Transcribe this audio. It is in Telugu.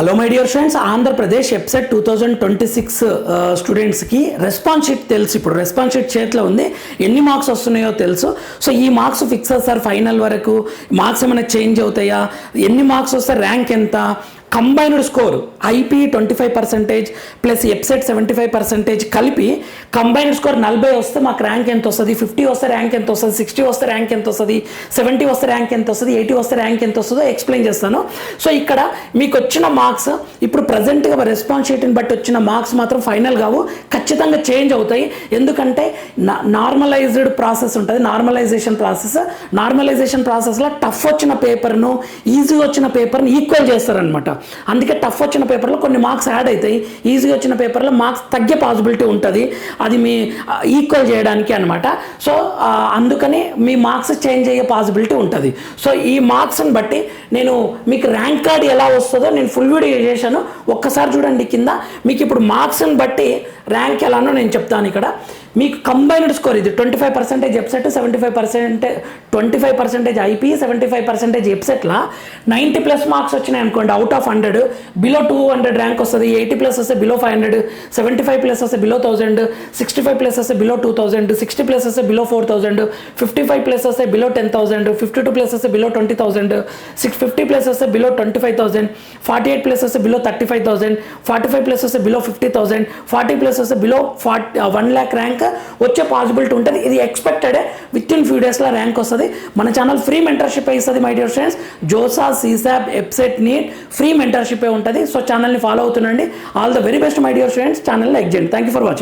Hello my dear friends, Andhra Pradesh EAPCET 2026 స్టూడెంట్స్కి రెస్పాన్స్ షీట్ తెలుసు. ఇప్పుడు రెస్పాన్స్ షీట్ చేతిలో ఉంది, ఎన్ని మార్క్స్ వస్తున్నాయో తెలుసు. సో ఈ మార్క్స్ ఫిక్స్ అవుతారు ఫైనల్ వరకు, మార్క్స్ ఏమైనా చేంజ్ అవుతాయా, ఎన్ని మార్క్స్ వస్తే ర్యాంక్ ఎంత, combined score IP 25% plus EAPCET 75% కలిపి కంబైన్డ్ స్కోర్ 40 వస్తే మాకు ర్యాంక్ ఎంత వస్తుంది, 50 వస్తే ర్యాంక్ ఎంత వస్తుంది, 60 వస్తే ర్యాంక్ ఎంత వస్తుంది, 70 వస్తే ర్యాంక్ ఎంత వస్తుంది, 80 వస్తే ర్యాంక్ ఎంత వస్తుందో ఎక్స్ప్లెయిన్ చేస్తాను. సో ఇక్కడ మీకు వచ్చిన మార్క్స్ ఇప్పుడు ప్రజెంట్గా రెస్పాన్స్ షీట్ని బట్టి వచ్చిన మార్క్స్ మాత్రం ఫైనల్ కావు, ఖచ్చితంగా చేంజ్ అవుతాయి. ఎందుకంటే నార్మలైజ్డ్ ప్రాసెస్ ఉంటుంది, నార్మలైజేషన్ ప్రాసెస్లో టఫ్ వచ్చిన పేపర్ను ఈజీగా వచ్చిన పేపర్ని ఈక్వల్ చేస్తారనమాట. అందుకే టఫ్ వచ్చిన పేపర్లో కొన్ని మార్క్స్ యాడ్ అవుతాయి, ఈజీగా వచ్చిన పేపర్లో మార్క్స్ తగ్గే పాసిబిలిటీ ఉంటుంది, అది మీ ఈక్వల్ చేయడానికి అనమాట. సో అందుకని మీ మార్క్స్ చేంజ్ అయ్యే పాసిబిలిటీ ఉంటుంది. సో ఈ మార్క్స్ని బట్టి నేను మీకు ర్యాంక్ కార్డ్ ఎలా వస్తుందో నేను ఫుల్ వీడియో చేశాను, ఒక్కసారి చూడండి కింద. మీకు ఇప్పుడు మార్క్స్ని బట్టి ర్యాంక్ ఎలానో నేను చెప్తాను. ఇక్కడ మీకు కంబైన్డ్ స్కోర్ ఇది 25% ఎప్సెట్, 25% ఐపీ, 75% ఎప్సెట్లా 90+ మార్క్స్ వచ్చినాయి అనుకోండి, అవుట్ ఆఫ్ 100 బిలో 200 ర్యాంక్ వస్తుంది. 80+ వస్తే బిలో 500, 75+ వస్తే బిలో 1000, 65+ వస్తే బిలో 2000, 60+ వస్తే బిలో 4000, 55+ వస్తే బిలో 10,000, 52+ వస్తే బిలో 20,000, 50+ వస్తే బిలో 25,000, 48+ వస్తే బిలో 35,000, 45+ వస్తే బిలో 50,000, 40+ వస్తే బిలో 1 lakh ర్యాంక్ వచ్చే పాసిబిలిటీ ఉంటుంది. ఇది ఎక్స్పెక్టెడ్, విత్ ఇన్ ఫ్యూ డేస్లో ర్యాంక్ వస్తుంది. మన ఛానల్ ఫ్రీ మెంటర్షిప్ ఇస్తుంది my dear friends. JoSAA, CSAB, EAPCET, NEET free mentorship ఉంటుంది. సో ఛానల్ని ఫాలో అవుతుండండి. All the very best my dear friends. Channel like చేయండి. Thank you for watching.